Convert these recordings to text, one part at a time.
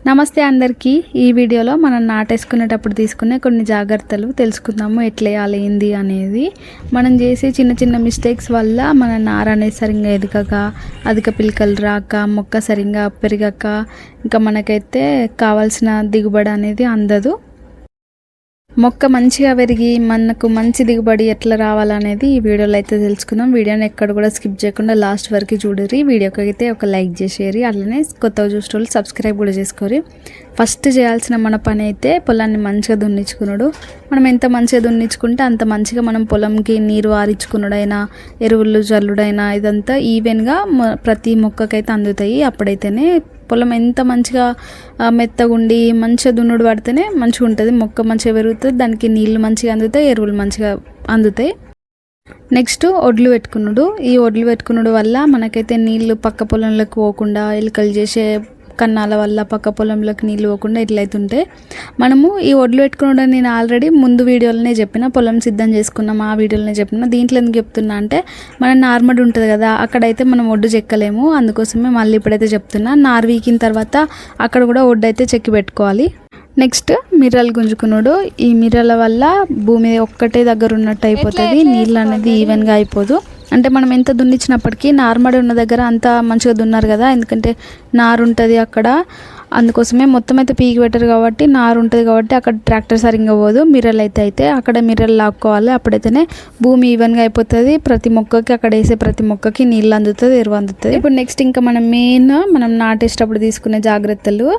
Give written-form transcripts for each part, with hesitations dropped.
నమస్తే అందరికీ. ఈ వీడియోలో మనం నాటేసుకునేటప్పుడు తీసుకునే కొన్ని జాగ్రత్తలు తెలుసుకుందాము. ఎట్లా వేయాలి ఏంది అనేది. మనం చేసే చిన్న చిన్న మిస్టేక్స్ వల్ల మన నార అనేది సరిగ్గా ఎదగక, అధిక పిలకలు రాక, మొక్క సరిగ్గా పెరగక, ఇంకా మనకైతే కావాల్సిన దిగుబడి అనేది అందదు. మొక్క మంచిగా పెరిగి మనకు మంచి దిగుబడి ఎట్లా రావాలనేది ఈ వీడియోలో అయితే తెలుసుకుందాం. వీడియోని ఎక్కడ కూడా స్కిప్ చేయకుండా లాస్ట్ వరకు చూడరి. వీడియోకి అయితే ఒక లైక్ చేసేరి, అట్లనే కొత్తగా చూసేవాళ్ళు సబ్స్క్రైబ్ కూడా చేసుకోరి. ఫస్ట్ చేయాల్సిన మన పని అయితే పొలాన్ని మంచిగా దున్నించుకున్నాడు. మనం ఎంత మంచిగా దున్నించుకుంటే అంత మంచిగా మనం పొలంకి నీరు ఆరించుకున్నాడైనా, ఎరువులు జల్లుడైనా ఇదంతా ఈవెన్గా ప్రతి మొక్కకైతే అందుతాయి. అప్పుడైతేనే పొలం ఎంత మంచిగా మెత్తగుండి మంచిగా దున్నుడు పడితేనే మంచిగా ఉంటుంది. మొక్క మంచిగా పెరుగుతుంది, దానికి నీళ్ళు మంచిగా అందుతాయి, ఎరువులు మంచిగా అందుతాయి. నెక్స్ట్ ఒడ్లు పెట్టుకున్నాడు. ఈ ఒడ్లు పెట్టుకున్నాడు వల్ల మనకైతే నీళ్ళు పక్క పొలంలోకి పోకుండా, ఎలుకలు చేసే కన్నాల వల్ల పక్క పొలంలోకి నీళ్ళు పోకుండా ఇట్లయితుంటే మనము ఈ ఒడ్లు పెట్టుకున్నాడని నేను ఆల్రెడీ ముందు వీడియోలోనే చెప్పిన, పొలం సిద్ధం చేసుకున్నాం ఆ వీడియోలోనే చెప్పిన. దీంట్లో ఎందుకు చెప్తున్నా అంటే మన నార్మల్ ఉంటుంది కదా, అక్కడైతే మనం ఒడ్డు చెక్కలేము. అందుకోసమే మళ్ళీ ఇప్పుడైతే చెప్తున్నా. నారు వీకిన తర్వాత అక్కడ కూడా ఒడ్డు అయితే చెక్కి పెట్టుకోవాలి. నెక్స్ట్ మిర్రలు గుంజుకున్నాడు. ఈ మిర్రల వల్ల భూమి ఒక్కటే దగ్గర ఉన్నట్టు అయిపోతుంది, నీళ్ళు అనేది ఈవెన్గా అయిపోదు. అంటే మనం ఎంత దున్నిచ్చినప్పటికీ నార్మల్ ఉన్న దగ్గర అంతా మంచిగా దున్నారు కదా, ఎందుకంటే నారు ఉంటుంది అక్కడ. అందుకోసమే మొత్తం అయితే పీకి పెట్టరు కాబట్టి నారు ఉంటుంది కాబట్టి అక్కడ ట్రాక్టర్ సరిగ్గా పోదు. మిర్రలు అయితే అక్కడ మిర్రలు లాక్కోవాలి. అప్పుడైతేనే భూమి ఈవెన్గా అయిపోతుంది. ప్రతి మొక్కకి అక్కడ వేసే ప్రతి మొక్కకి నీళ్ళు అందుతుంది, ఎరువు అందుతుంది. ఇప్పుడు నెక్స్ట్ ఇంకా మనం నాటేసేటప్పుడు తీసుకునే జాగ్రత్తలు.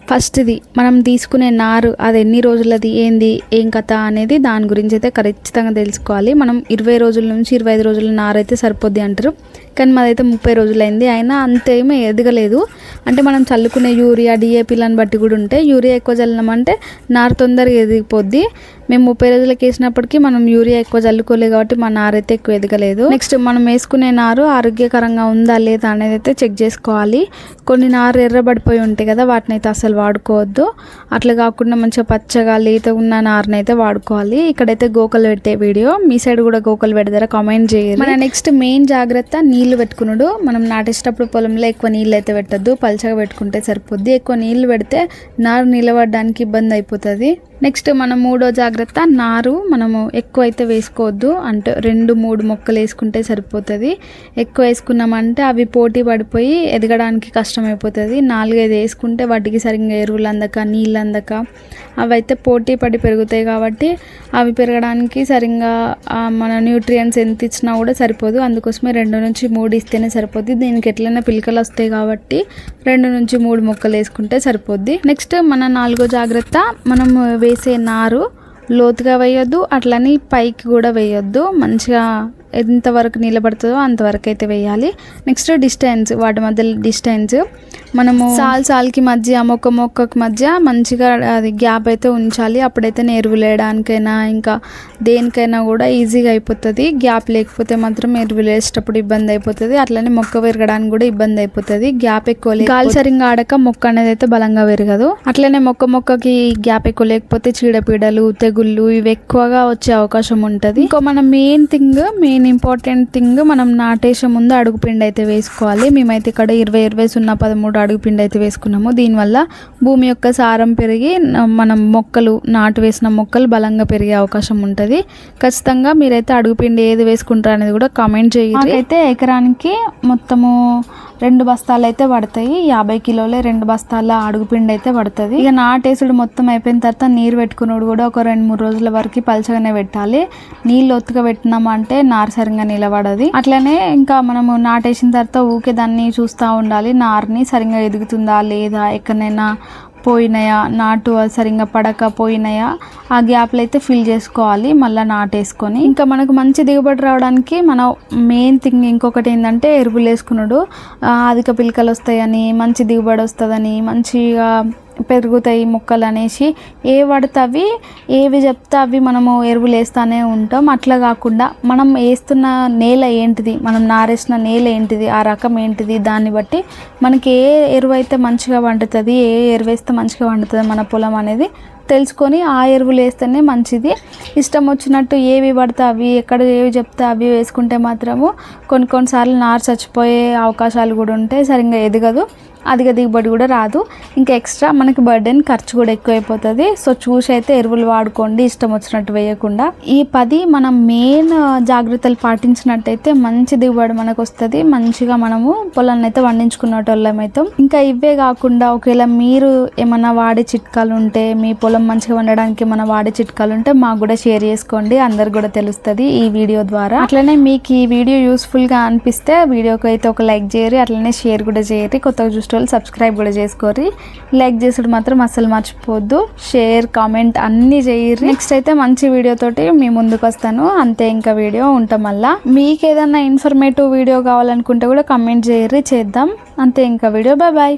ఫస్ట్ది మనం తీసుకునే నారు, అది ఎన్ని రోజులది, ఏంది ఏం కథ అనేది దాని గురించి అయితే ఖచ్చితంగా తెలుసుకోవాలి. మనం 20 రోజుల నుంచి 25 రోజుల నారు అయితే సరిపోద్ది అంటారు, కానీ మాదైతే 30 రోజులైంది, అయినా అంతేమీ ఎదగలేదు. అంటే మనం చల్లుకునే యూరియా డిఏపీలను బట్టి కూడా ఉంటే, యూరియా ఎక్కువ చల్లినామంటే నారు తొందరగా ఎదిగిపోద్ది. మేము 30 రోజులకి వేసినప్పటికీ మనం యూరియా ఎక్కువ చల్లుకోలేదు కాబట్టి మా నారు అయితే ఎక్కువ ఎదగలేదు. నెక్స్ట్ మనం వేసుకునే నారు ఆరోగ్యకరంగా ఉందా లేదా అనేది అయితే చెక్ చేసుకోవాలి. కొన్ని నారు ఎర్రబడిపోయి ఉంటాయి కదా, వాటిని అయితే అసలు వాడుకోవద్దు. అట్లా కాకుండా మంచిగా పచ్చగా లేత ఉన్న నారుని అయితే వాడుకోవాలి. ఇక్కడైతే గోకలు పెట్టే వీడియో, మీ సైడ్ కూడా గోకలు పెడతారా కామెంట్ చేయాలి. మన నెక్స్ట్ మెయిన్ జాగ్రత్త నీళ్లు పెట్టుకున్నాడు. మనం నాటేసేటప్పుడు పొలంలో ఎక్కువ నీళ్ళు అయితే పెట్టద్దు, పల్చగా పెట్టుకుంటే సరిపోద్ది. ఎక్కువ నీళ్లు పెడితే నారు నిలబడడానికి ఇబ్బంది అయిపోతుంది. నెక్స్ట్ మనం మూడో జాగ్రత్త, నారు మనము ఎక్కువ అయితే వేసుకోవద్దు. అంటే 2-3 మొక్కలు వేసుకుంటే సరిపోతుంది. ఎక్కువ వేసుకున్నామంటే అవి పోటీ పడిపోయి ఎదగడానికి కష్టమైపోతుంది. 4-5 వేసుకుంటే వాటికి సరిగ్గా ఎరువులు అందక, నీళ్ళు అందక అవి అయితే పోటీ పడి పెరుగుతాయి కాబట్టి అవి పెరగడానికి సరిగ్గా మన న్యూట్రియంట్స్ ఎంత ఇచ్చినా కూడా సరిపోదు. అందుకోసమే 2-3 ఇస్తేనే సరిపోద్ది. దీనికి ఎట్లైనా పిలకలు వస్తాయి కాబట్టి 2-3 మొక్కలు వేసుకుంటే సరిపోద్ది. నెక్స్ట్ మన 4వ జాగ్రత్త, మనం వేసే నారు లోతుగా వేయొద్దు, అట్లని పైకి కూడా వేయొద్దు. మంచిగా ఎంతవరకు నిలబడుతుందో అంతవరకు అయితే వేయాలి. నెక్స్ట్ డిస్టెన్స్, వాటి మధ్య డిస్టెన్స్ మనము సాల్కి మధ్య, మొక్కకి మధ్య మంచిగా అది గ్యాప్ అయితే ఉంచాలి. అప్పుడైతే ఎరువులు వేయడానికైనా ఇంకా దేనికైనా కూడా ఈజీగా అయిపోతుంది. గ్యాప్ లేకపోతే మాత్రం ఎరువులు వేసేటప్పుడు ఇబ్బంది అయిపోతుంది. అట్లనే మొక్క పెరగడానికి కూడా ఇబ్బంది అయిపోతుంది. గ్యాప్ ఎక్కువ గాలి సరిగ్గా ఆడక మొక్క అనేది అయితే బలంగా పెరగదు. అట్లనే మొక్కకి గ్యాప్ ఎక్కువ లేకపోతే చీడపీడలు, తెగుళ్ళు ఇవి ఎక్కువగా వచ్చే అవకాశం ఉంటుంది. ఇంకో మన మెయిన్ ఇంపార్టెంట్ థింగ్, మనం నాటేసే ముందు అడుగుపిండి అయితే వేసుకోవాలి. మేమైతే ఇక్కడ 20-20-0-13 అడుగుపిండి అయితే వేసుకున్నాము. దీనివల్ల భూమి యొక్క సారం పెరిగి మనం నాటు వేసిన మొక్కలు బలంగా పెరిగే అవకాశం ఉంటుంది. ఖచ్చితంగా మీరైతే అడుగుపిండి ఏది వేసుకుంటారు అనేది కూడా కామెంట్ చేయండి. అయితే ఎకరానికి మొత్తము 2 బస్తాలు అయితే పడతాయి. 50 కిలోలే 2 బస్తాల అడుగుపిండి అయితే పడుతుంది. ఇక నాటేసుడు మొత్తం అయిపోయిన తర్వాత నీరు పెట్టుకున్నాడు కూడా ఒక 2-3 రోజుల వరకు పలచగానే పెట్టాలి. నీళ్ళు ఒత్తుగా పెట్టినామంటే నారు సరిగ్గా నిలబడది. అట్లనే ఇంకా మనము నాటేసిన తర్వాత ఊకే దాన్ని చూస్తూ ఉండాలి. నారుని సరిగ్గా ఎదుగుతుందా లేదా, ఎక్కడైనా పోయినాయా, నాటు సరిగ్గా పడకపోయినాయా, ఆ గ్యాప్లు అయితే ఫిల్ చేసుకోవాలి మళ్ళీ నాటేసుకొని. ఇంకా మనకు మంచి దిగుబడి రావడానికి మనం మెయిన్ థింగ్ ఇంకొకటి ఏంటంటే ఎరువులు వేసుకున్నాడు. అధిక పిలకలు వస్తాయని, మంచి దిగుబడి వస్తుందని, మంచిగా పెరుగుతాయి మొక్కలు అనేసి ఏవి చెప్తే అవి మనము ఎరువులు వేస్తూనే ఉంటాం. అట్లా కాకుండా మనం వేస్తున్న నేల ఏంటిది, మనం నారేసిన నేల ఏంటిది, ఆ రకం ఏంటిది, దాన్ని బట్టి మనకి ఏ ఎరువు అయితే మంచిగా వండుతుంది, ఏ ఎరువు వేస్తే మంచిగా వండుతుంది మన పొలం అనేది తెలుసుకొని ఆ ఎరువులు వేస్తేనే మంచిది. ఇష్టం వచ్చినట్టు ఏవి పడితే అవి, ఎక్కడ ఏవి చెప్తే అవి వేసుకుంటే మాత్రము కొన్నిసార్లు నారు చచ్చిపోయే అవకాశాలు కూడా ఉంటాయి, సరిగ్గా ఎదగదు, అధిక దిగుబడి కూడా రాదు, ఇంకా ఎక్స్ట్రా మనకి బర్డెన్ ఖర్చు కూడా ఎక్కువైపోతుంది. సో చూసి అయితే ఎరువులు వాడుకోండి, ఇష్టం వచ్చినట్టు వేయకుండా. ఈ 10 మనం మెయిన్ జాగ్రత్తలు పాటించినట్టయితే మంచి దిగుబడి మనకు వస్తుంది, మంచిగా మనము పొలాన్ని అయితే వండించుకునేటోళ్ళం అవుతాం. ఇంకా ఇవే కాకుండా ఒకవేళ మీరు ఏమన్నా వాడే చిట్కాలు ఉంటే, మీ పొలం మంచిగా వండడానికి ఏమన్నా వాడే చిట్కాలు ఉంటే మాకు కూడా షేర్ చేసుకోండి, అందరికి కూడా తెలుస్తుంది ఈ వీడియో ద్వారా. అట్లనే మీకు ఈ వీడియో యూస్ఫుల్గా అనిపిస్తే వీడియోకి అయితే ఒక లైక్ చేయరి, అట్లనే షేర్ కూడా చేయరి, కొత్తగా చూస్తే సబ్స్క్రైబ్ కూడా చేసుకోరి, లైక్ చేసుడు మాత్రం అస్సలు మర్చిపోద్దు, షేర్ కామెంట్ అన్నీ చేయరి. నెక్స్ట్ అయితే మంచి వీడియో తోటి మీ ముందుకు వస్తాను, అంతే. ఇంకా వీడియో ఉంటాం. మళ్ళీ మీకు ఏదన్నా ఇన్ఫర్మేటివ్ వీడియో కావాలనుకుంటే కూడా కమెంట్ చేయరి, చేద్దాం, అంతే. ఇంకా వీడియో బాయ్.